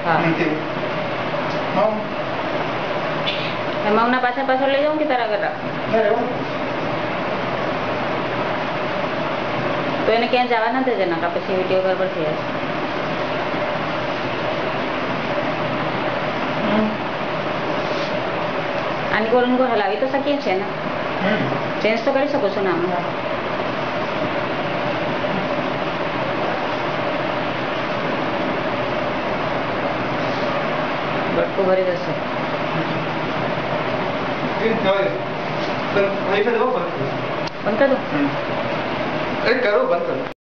હા મગના પાછળ પાછળ લઈ જાઉં કે તારા આગળ રાખ? તો એને ક્યાં જવા ના દેજે નકા પછી વિડીયો ગરબડ થઈ જશે. આની કોલ હલાવી તો શકીએ છીએ ને, ચેન્જ તો કરી શકો છો ને આમાં. બટકું ભરી જશે. બંધ કરો.